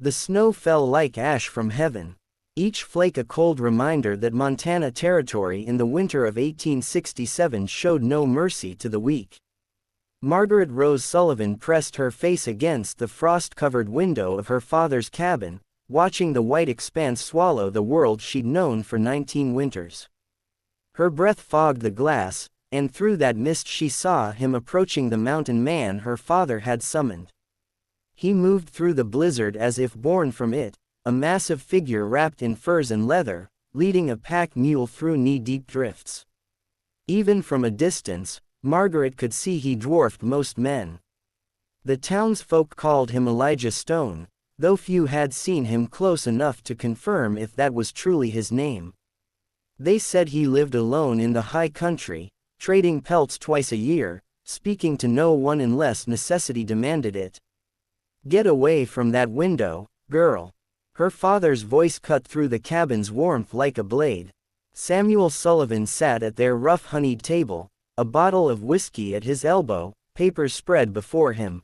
The snow fell like ash from heaven, each flake a cold reminder that Montana Territory in the winter of 1867 showed no mercy to the weak. Margaret Rose Sullivan pressed her face against the frost-covered window of her father's cabin, watching the white expanse swallow the world she'd known for 19 winters. Her breath fogged the glass, and through that mist she saw him approaching the mountain man her father had summoned. He moved through the blizzard as if born from it, a massive figure wrapped in furs and leather, leading a pack mule through knee-deep drifts. Even from a distance, Margaret could see he dwarfed most men. The townsfolk called him Elijah Stone, though few had seen him close enough to confirm if that was truly his name. They said he lived alone in the high country, trading pelts twice a year, speaking to no one unless necessity demanded it. "Get away from that window, girl." Her father's voice cut through the cabin's warmth like a blade. Samuel Sullivan sat at their rough-honeyed table, a bottle of whiskey at his elbow, papers spread before him.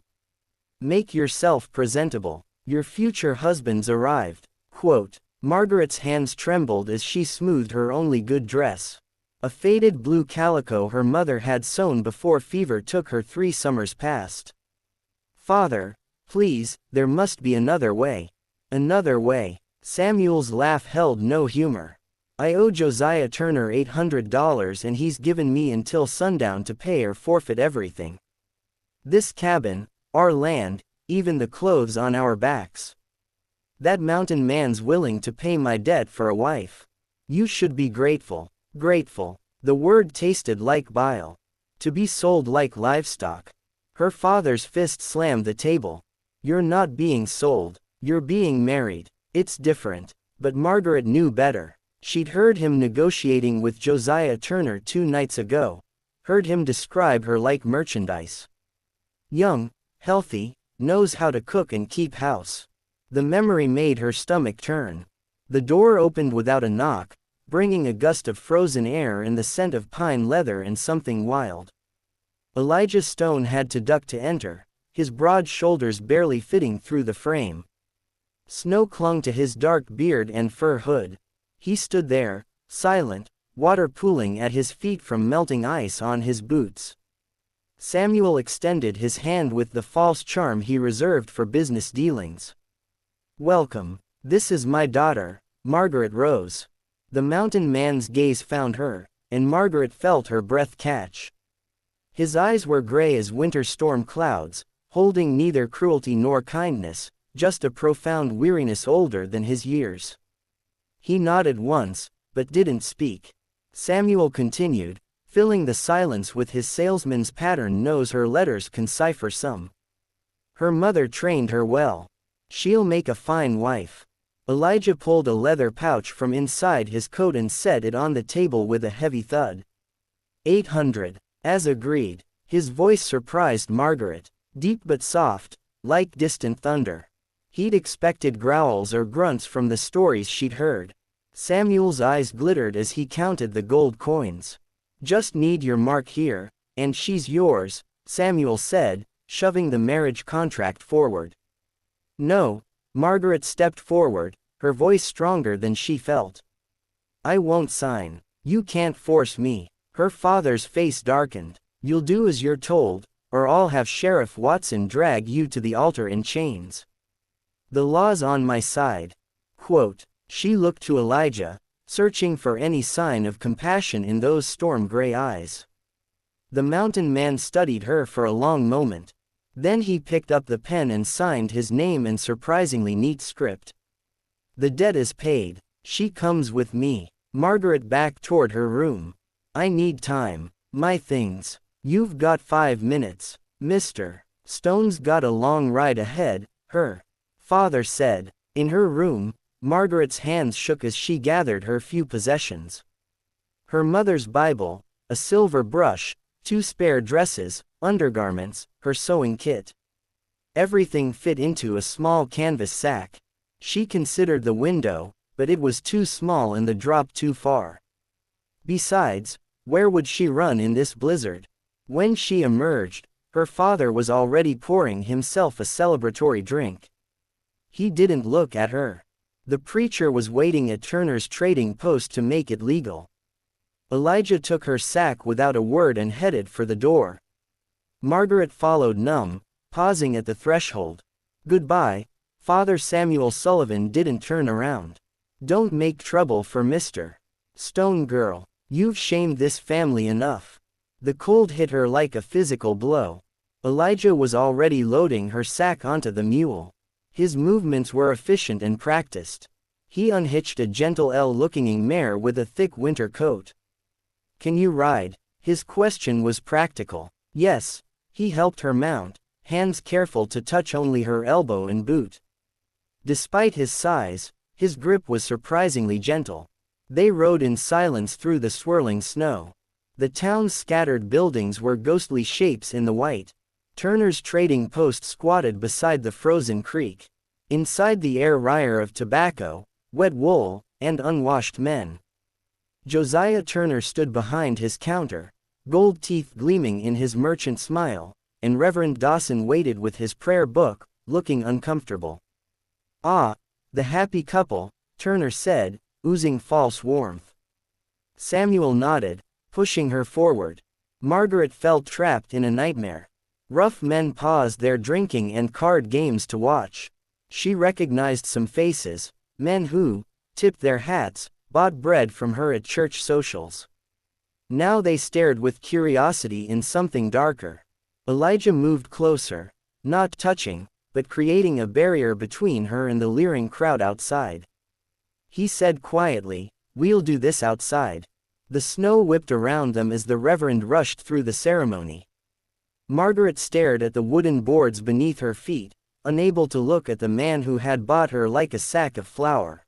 "Make yourself presentable. Your future husband's arrived." Quote. Margaret's hands trembled as she smoothed her only good dress. A faded blue calico her mother had sewn before fever took her 3 summers past. "Father, please, there must be another way." "Another way." Samuel's laugh held no humor. "I owe Josiah Turner $800 and he's given me until sundown to pay or forfeit everything. This cabin, our land, even the clothes on our backs. That mountain man's willing to pay my debt for a wife. You should be grateful." Grateful. The word tasted like bile. To be sold like livestock. Her father's fist slammed the table. "You're not being sold. You're being married. It's different." But Margaret knew better. She'd heard him negotiating with Josiah Turner 2 nights ago. Heard him describe her like merchandise. Young, healthy, knows how to cook and keep house. The memory made her stomach turn. The door opened without a knock, bringing a gust of frozen air and the scent of pine leather and something wild. Elijah Stone had to duck to enter, his broad shoulders barely fitting through the frame. Snow clung to his dark beard and fur hood. He stood there, silent, water pooling at his feet from melting ice on his boots. Samuel extended his hand with the false charm he reserved for business dealings. "Welcome. This is my daughter, Margaret Rose." The mountain man's gaze found her, and Margaret felt her breath catch. His eyes were gray as winter storm clouds, holding neither cruelty nor kindness, just a profound weariness older than his years. He nodded once, but didn't speak. Samuel continued, filling the silence with his salesman's pattern nose. "Her letters can cipher some. Her mother trained her well. She'll make a fine wife." Elijah pulled a leather pouch from inside his coat and set it on the table with a heavy thud. 800, as agreed. His voice surprised Margaret, deep but soft, like distant thunder. He'd expected growls or grunts from the stories she'd heard. Samuel's eyes glittered as he counted the gold coins. "Just need your mark here, and she's yours," Samuel said, shoving the marriage contract forward. "No." Margaret stepped forward, her voice stronger than she felt. "I won't sign. You can't force me." Her father's face darkened. "You'll do as you're told, or I'll have Sheriff Watson drag you to the altar in chains. The law's on my side." Quote. She looked to Elijah, searching for any sign of compassion in those storm-gray eyes. The mountain man studied her for a long moment. Then he picked up the pen and signed his name in surprisingly neat script. "The debt is paid. She comes with me." Margaret backed toward her room. "I need time. My things." "You've got 5 minutes, Mr. Stone's got a long ride ahead," her father said. In her room, Margaret's hands shook as she gathered her few possessions. Her mother's Bible, a silver brush, 2 spare dresses, undergarments, her sewing kit. Everything fit into a small canvas sack. She considered the window, but it was too small and the drop too far. Besides, where would she run in this blizzard? When she emerged, her father was already pouring himself a celebratory drink. He didn't look at her. The preacher was waiting at Turner's trading post to make it legal. Elijah took her sack without a word and headed for the door. Margaret followed numb, pausing at the threshold. "Goodbye, Father Samuel Sullivan." Didn't turn around. "Don't make trouble for Mr. Stone, girl. You've shamed this family enough." The cold hit her like a physical blow. Elijah was already loading her sack onto the mule. His movements were efficient and practiced. He unhitched a gentle L-looking mare with a thick winter coat. "Can you ride?" His question was practical. Yes. He helped her mount, hands careful to touch only her elbow and boot. Despite his size, his grip was surprisingly gentle. They rode in silence through the swirling snow. The town's scattered buildings were ghostly shapes in the white. Turner's trading post squatted beside the frozen creek. Inside the air riot of tobacco, wet wool, and unwashed men. Josiah Turner stood behind his counter, gold teeth gleaming in his merchant smile, and Reverend Dawson waited with his prayer book, looking uncomfortable. "Ah, the happy couple," Turner said, oozing false warmth. Samuel nodded, pushing her forward. Margaret felt trapped in a nightmare. Rough men paused their drinking and card games to watch. She recognized some faces, men who, tipped their hats, bought bread from her at church socials. Now they stared with curiosity in something darker. Elijah moved closer, not touching, but creating a barrier between her and the leering crowd outside. He said quietly, "We'll do this outside." The snow whipped around them as the Reverend rushed through the ceremony. Margaret stared at the wooden boards beneath her feet, unable to look at the man who had bought her like a sack of flour.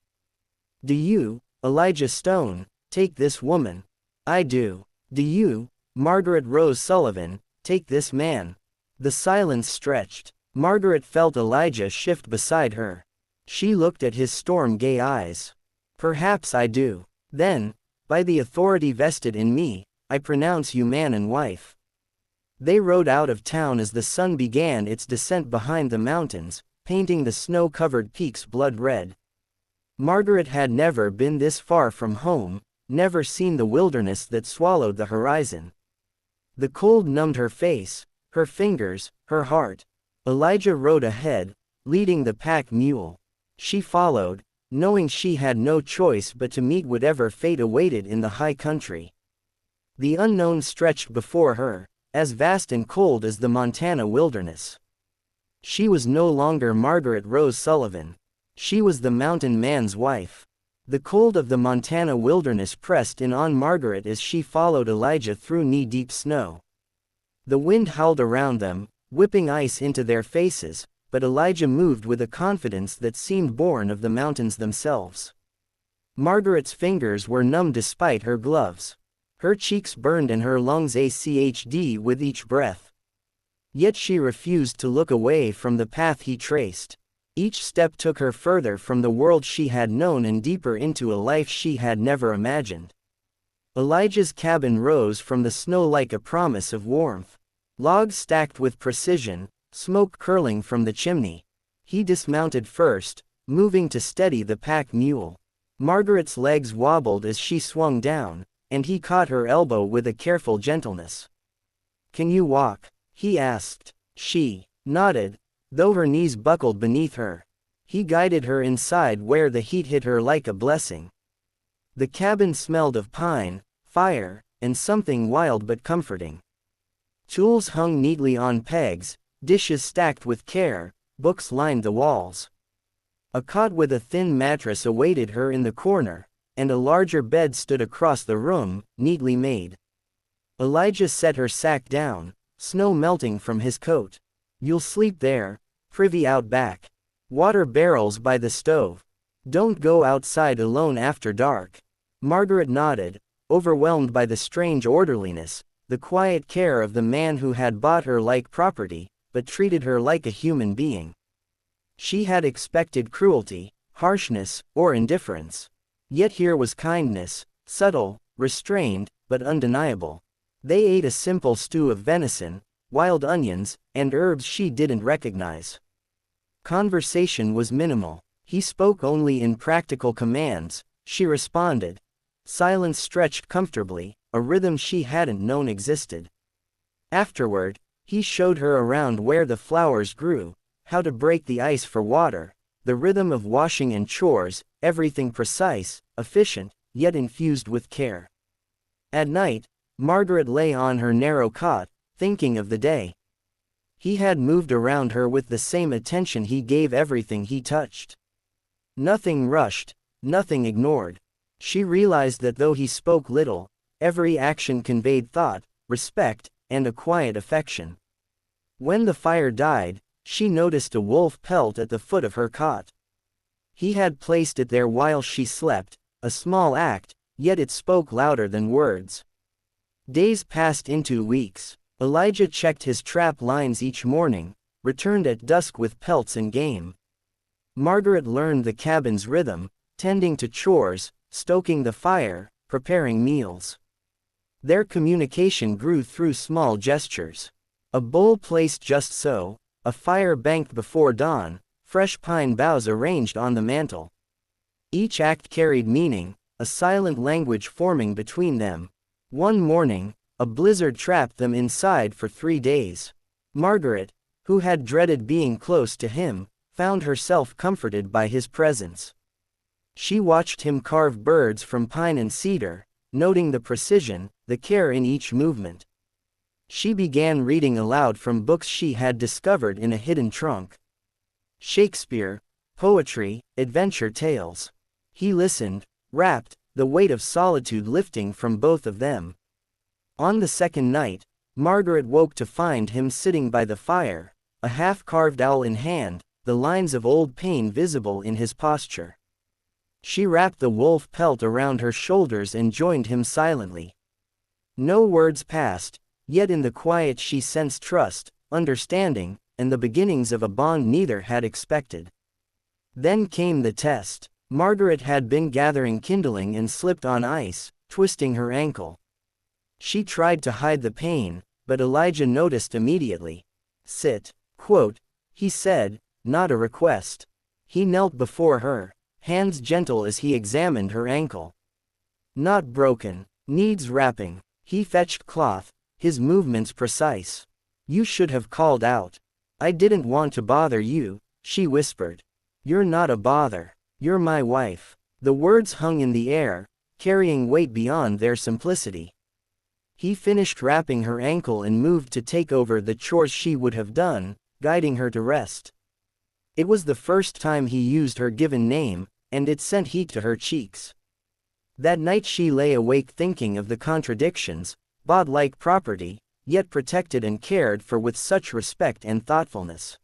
"Do you, Elijah Stone, take this woman?" "I do. Do you, Margaret Rose Sullivan, take this man?" The silence stretched. Margaret felt Elijah shift beside her. She looked at his storm-gay eyes. "Perhaps I do. Then, by the authority vested in me, I pronounce you man and wife." They rode out of town as the sun began its descent behind the mountains, painting the snow-covered peaks blood red. Margaret had never been this far from home, never seen the wilderness that swallowed the horizon. The cold numbed her face, her fingers, her heart. Elijah rode ahead, leading the pack mule. She followed, knowing she had no choice but to meet whatever fate awaited in the high country. The unknown stretched before her, as vast and cold as the Montana wilderness. She was no longer Margaret Rose Sullivan. She was the mountain man's wife. The cold of the Montana wilderness pressed in on Margaret as she followed Elijah through knee-deep snow. The wind howled around them, whipping ice into their faces, but Elijah moved with a confidence that seemed born of the mountains themselves. Margaret's fingers were numb despite her gloves. Her cheeks burned and her lungs ached with each breath. Yet she refused to look away from the path he traced. Each step took her further from the world she had known and deeper into a life she had never imagined. Elijah's cabin rose from the snow like a promise of warmth. Logs stacked with precision, smoke curling from the chimney. He dismounted first, moving to steady the pack mule. Margaret's legs wobbled as she swung down, and he caught her elbow with a careful gentleness. "Can you walk?" he asked. She nodded, though her knees buckled beneath her. He guided her inside where the heat hit her like a blessing. The cabin smelled of pine, fire, and something wild but comforting. Tools hung neatly on pegs, dishes stacked with care, books lined the walls. A cot with a thin mattress awaited her in the corner, and a larger bed stood across the room, neatly made. Elijah set her sack down, snow melting from his coat. "You'll sleep there, privy out back. Water barrels by the stove. Don't go outside alone after dark." Margaret nodded, overwhelmed by the strange orderliness, the quiet care of the man who had bought her like property, but treated her like a human being. She had expected cruelty, harshness, or indifference. Yet here was kindness, subtle, restrained, but undeniable. They ate a simple stew of venison, wild onions, and herbs she didn't recognize. Conversation was minimal. He spoke only in practical commands, she responded. Silence stretched comfortably, a rhythm she hadn't known existed. Afterward, he showed her around where the flowers grew, how to break the ice for water, the rhythm of washing and chores, everything precise, efficient, yet infused with care. At night, Margaret lay on her narrow cot, thinking of the day. He had moved around her with the same attention he gave everything he touched. Nothing rushed, nothing ignored. She realized that though he spoke little, every action conveyed thought, respect, and a quiet affection. When the fire died, she noticed a wolf pelt at the foot of her cot. He had placed it there while she slept, a small act, yet it spoke louder than words. Days passed into weeks. Elijah checked his trap lines each morning, returned at dusk with pelts and game. Margaret learned the cabin's rhythm, tending to chores, stoking the fire, preparing meals. Their communication grew through small gestures. A bowl placed just so, a fire banked before dawn, fresh pine boughs arranged on the mantel. Each act carried meaning, a silent language forming between them. One morning, a blizzard trapped them inside for 3 days. Margaret, who had dreaded being close to him, found herself comforted by his presence. She watched him carve birds from pine and cedar, noting the precision, the care in each movement. She began reading aloud from books she had discovered in a hidden trunk. Shakespeare, poetry, adventure tales. He listened, rapt, the weight of solitude lifting from both of them. On the second night, Margaret woke to find him sitting by the fire, a half-carved owl in hand, the lines of old pain visible in his posture. She wrapped the wolf pelt around her shoulders and joined him silently. No words passed, yet in the quiet she sensed trust, understanding, and the beginnings of a bond neither had expected. Then came the test. Margaret had been gathering kindling and slipped on ice, twisting her ankle. She tried to hide the pain, but Elijah noticed immediately. "Sit," he said, not a request. He knelt before her, hands gentle as he examined her ankle. "Not broken, needs wrapping." He fetched cloth, his movements precise. "You should have called out." "I didn't want to bother you," she whispered. "You're not a bother. You're my wife." The words hung in the air, carrying weight beyond their simplicity. He finished wrapping her ankle and moved to take over the chores she would have done, guiding her to rest. It was the first time he used her given name, and it sent heat to her cheeks. That night she lay awake thinking of the contradictions, bought like property, yet protected and cared for with such respect and thoughtfulness.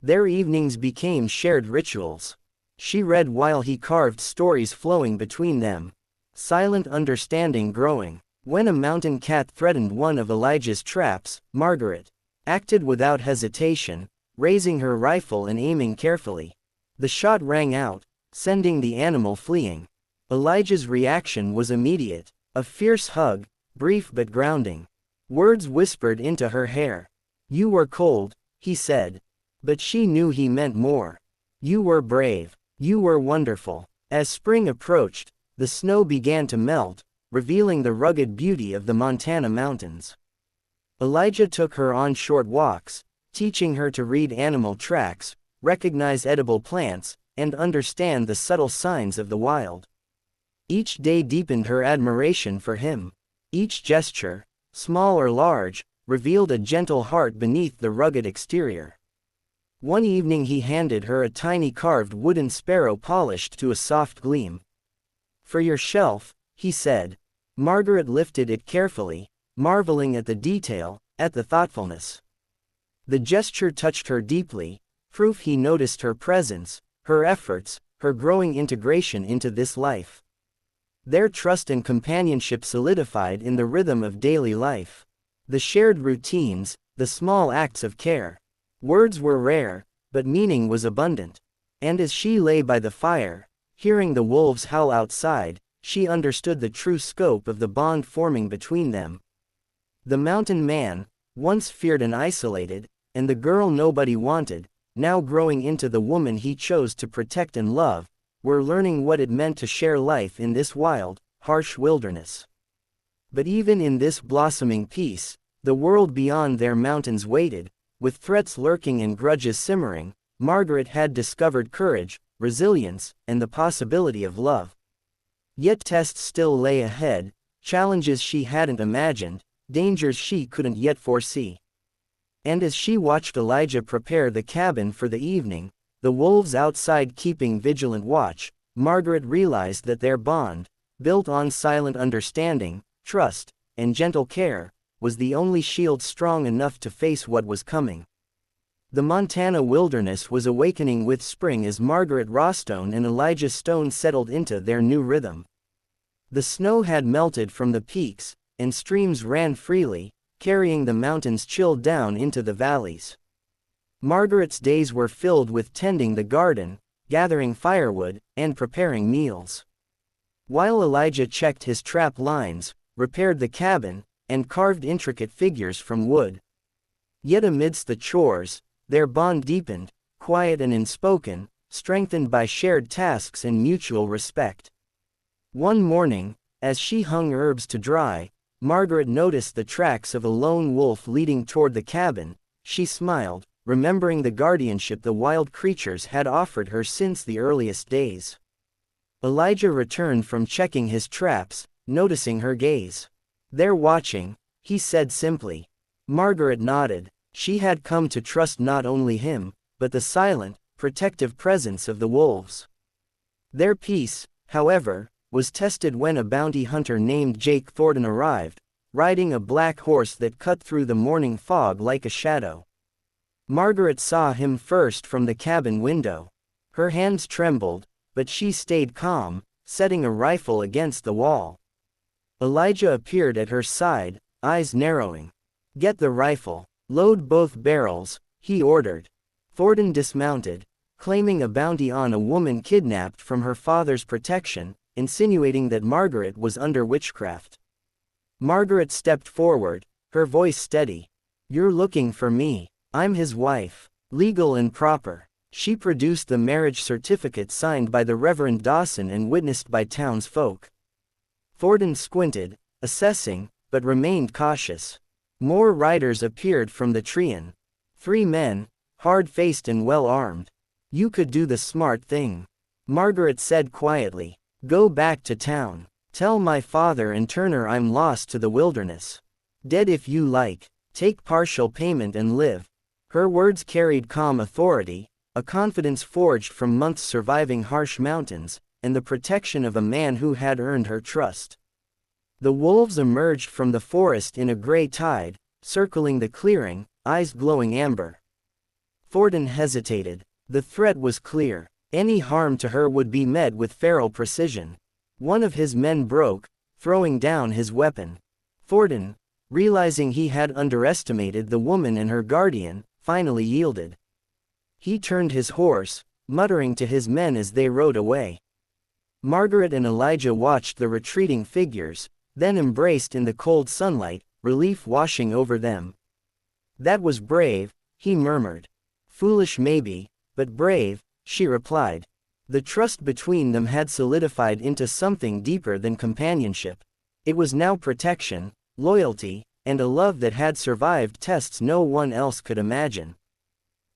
Their evenings became shared rituals. She read while he carved, stories flowing between them. Silent understanding growing. When a mountain cat threatened one of Elijah's traps, Margaret acted without hesitation, raising her rifle and aiming carefully. The shot rang out, sending the animal fleeing. Elijah's reaction was immediate, a fierce hug, brief but grounding. Words whispered into her hair. "You were cold," he said. But she knew he meant more. "You were brave. You were wonderful." As spring approached, the snow began to melt, revealing the rugged beauty of the Montana mountains. Elijah took her on short walks, teaching her to read animal tracks, recognize edible plants, and understand the subtle signs of the wild. Each day deepened her admiration for him. Each gesture, small or large, revealed a gentle heart beneath the rugged exterior. One evening he handed her a tiny carved wooden sparrow polished to a soft gleam. "For your shelf," he said. Margaret lifted it carefully, marveling at the detail, at the thoughtfulness. The gesture touched her deeply, proof he noticed her presence, her efforts, her growing integration into this life. Their trust and companionship solidified in the rhythm of daily life. The shared routines, the small acts of care. Words were rare, but meaning was abundant. And as she lay by the fire, hearing the wolves howl outside, she understood the true scope of the bond forming between them. The mountain man, once feared and isolated, and the girl nobody wanted, now growing into the woman he chose to protect and love, were learning what it meant to share life in this wild, harsh wilderness. But even in this blossoming peace, the world beyond their mountains waited, with threats lurking and grudges simmering. Margaret had discovered courage, resilience, and the possibility of love. Yet tests still lay ahead, challenges she hadn't imagined, dangers she couldn't yet foresee. And as she watched Elijah prepare the cabin for the evening, the wolves outside keeping vigilant watch, Margaret realized that their bond, built on silent understanding, trust, and gentle care, was the only shield strong enough to face what was coming. The Montana wilderness was awakening with spring as Margaret Rostone and Elijah Stone settled into their new rhythm. The snow had melted from the peaks, and streams ran freely, carrying the mountain's chill down into the valleys. Margaret's days were filled with tending the garden, gathering firewood, and preparing meals. While Elijah checked his trap lines, repaired the cabin, and carved intricate figures from wood. Yet amidst the chores, their bond deepened, quiet and unspoken, strengthened by shared tasks and mutual respect. One morning, as she hung herbs to dry, Margaret noticed the tracks of a lone wolf leading toward the cabin. She smiled, remembering the guardianship the wild creatures had offered her since the earliest days. Elijah returned from checking his traps, noticing her gaze. "They're watching," he said simply. Margaret nodded. She had come to trust not only him, but the silent, protective presence of the wolves. Their peace, however, was tested when a bounty hunter named Jake Thornton arrived, riding a black horse that cut through the morning fog like a shadow. Margaret saw him first from the cabin window. Her hands trembled, but she stayed calm, setting a rifle against the wall. Elijah appeared at her side, eyes narrowing. "Get the rifle. Load both barrels," he ordered. Thornton dismounted, claiming a bounty on a woman kidnapped from her father's protection, insinuating that Margaret was under witchcraft. Margaret stepped forward, her voice steady. "You're looking for me. I'm his wife, legal and proper." She produced the marriage certificate signed by the Reverend Dawson and witnessed by townsfolk. Thornton squinted, assessing, but remained cautious. More riders appeared from the Treant. 3 men, hard-faced and well-armed. "You could do the smart thing," Margaret said quietly. "Go back to town. Tell my father and Turner I'm lost to the wilderness. Dead if you like. Take partial payment and live." Her words carried calm authority, a confidence forged from months surviving harsh mountains, and the protection of a man who had earned her trust. The wolves emerged from the forest in a gray tide, circling the clearing, eyes glowing amber. Thornton hesitated. The threat was clear. Any harm to her would be met with feral precision. One of his men broke, throwing down his weapon. Thornton, realizing he had underestimated the woman and her guardian, finally yielded. He turned his horse, muttering to his men as they rode away. Margaret and Elijah watched the retreating figures, then embraced in the cold sunlight, relief washing over them. "That was brave," he murmured. "Foolish maybe, but brave," she replied. The trust between them had solidified into something deeper than companionship. It was now protection, loyalty, and a love that had survived tests no one else could imagine.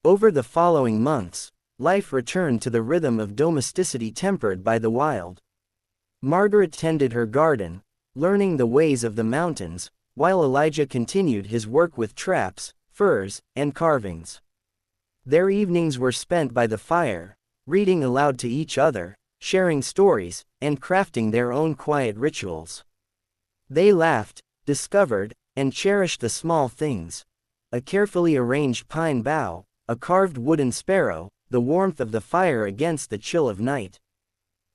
Over the following months, life returned to the rhythm of domesticity tempered by the wild. Margaret tended her garden, learning the ways of the mountains, while Elijah continued his work with traps, furs, and carvings. Their evenings were spent by the fire, reading aloud to each other, sharing stories, and crafting their own quiet rituals. They laughed, discovered, and cherished the small things: a carefully arranged pine bough, a carved wooden sparrow, the warmth of the fire against the chill of night.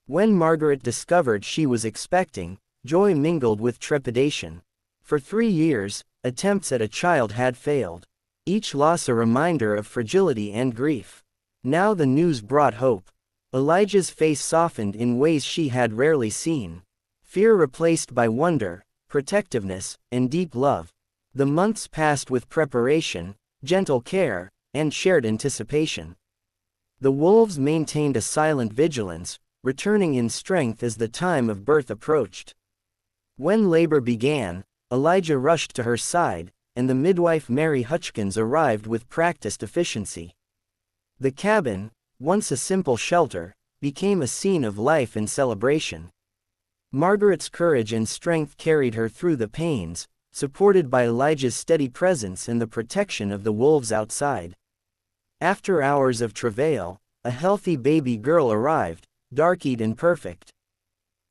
When Margaret discovered she was expecting, joy mingled with trepidation. For 3 years, attempts at a child had failed, each loss a reminder of fragility and grief. Now the news brought hope. Elijah's face softened in ways she had rarely seen. Fear replaced by wonder, protectiveness, and deep love. The months passed with preparation, gentle care, and shared anticipation. The wolves maintained a silent vigilance, returning in strength as the time of birth approached. When labor began, Elijah rushed to her side, and the midwife Mary Hutchkins arrived with practiced efficiency. The cabin, once a simple shelter, became a scene of life and celebration. Margaret's courage and strength carried her through the pains, supported by Elijah's steady presence and the protection of the wolves outside. After hours of travail, a healthy baby girl arrived, dark-eyed and perfect.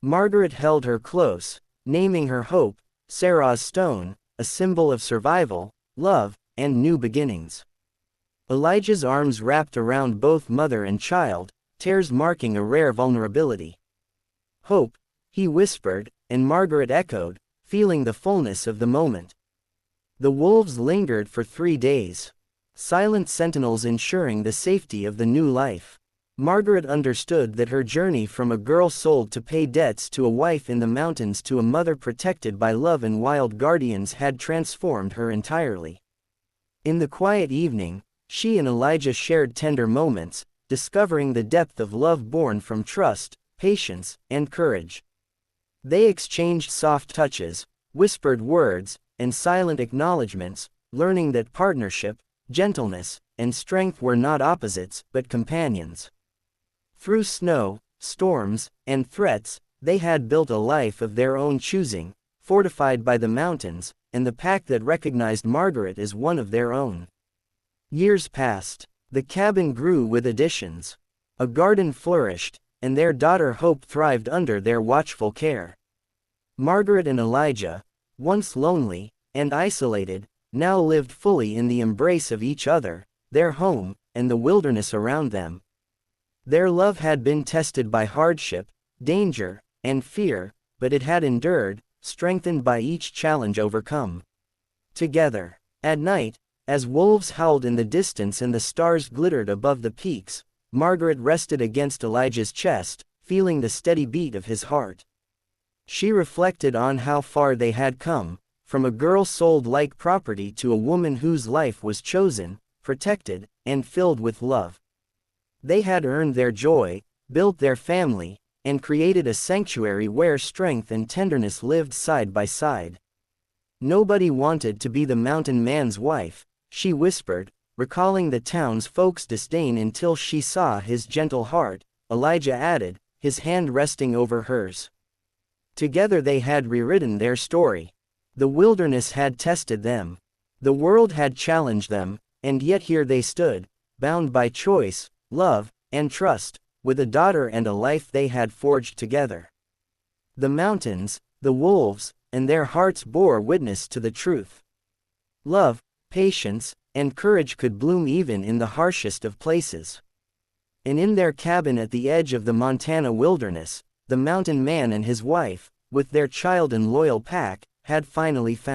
Margaret held her close, naming her Hope, Sarah's stone, a symbol of survival, love, and new beginnings. Elijah's arms wrapped around both mother and child, tears marking a rare vulnerability. Hope, he whispered, and Margaret echoed, feeling the fullness of the moment. The wolves lingered for 3 days, silent sentinels ensuring the safety of the new life. Margaret understood that her journey from a girl sold to pay debts to a wife in the mountains to a mother protected by love and wild guardians had transformed her entirely. In the quiet evening, she and Elijah shared tender moments, discovering the depth of love born from trust, patience, and courage. They exchanged soft touches, whispered words, and silent acknowledgments, learning that partnership, gentleness, and strength were not opposites, but companions. Through snow, storms, and threats, they had built a life of their own choosing, fortified by the mountains, and the pack that recognized Margaret as one of their own. Years passed. The cabin grew with additions. A garden flourished, and their daughter Hope thrived under their watchful care. Margaret and Elijah, once lonely and isolated, now lived fully in the embrace of each other, their home, and the wilderness around them. Their love had been tested by hardship, danger, and fear, but it had endured, strengthened by each challenge overcome. Together, at night, as wolves howled in the distance and the stars glittered above the peaks, Margaret rested against Elijah's chest, feeling the steady beat of his heart. She reflected on how far they had come, from a girl sold like property to a woman whose life was chosen, protected, and filled with love. They had earned their joy, built their family, and created a sanctuary where strength and tenderness lived side by side. Nobody wanted to be the mountain man's wife, she whispered, recalling the townsfolk's disdain until she saw his gentle heart, Elijah added, his hand resting over hers. Together they had rewritten their story. The wilderness had tested them. The world had challenged them, and yet here they stood, bound by choice, love, and trust, with a daughter and a life they had forged together. The mountains, the wolves, and their hearts bore witness to the truth. Love, patience, and courage could bloom even in the harshest of places. And in their cabin at the edge of the Montana wilderness, the mountain man and his wife, with their child and loyal pack, had finally found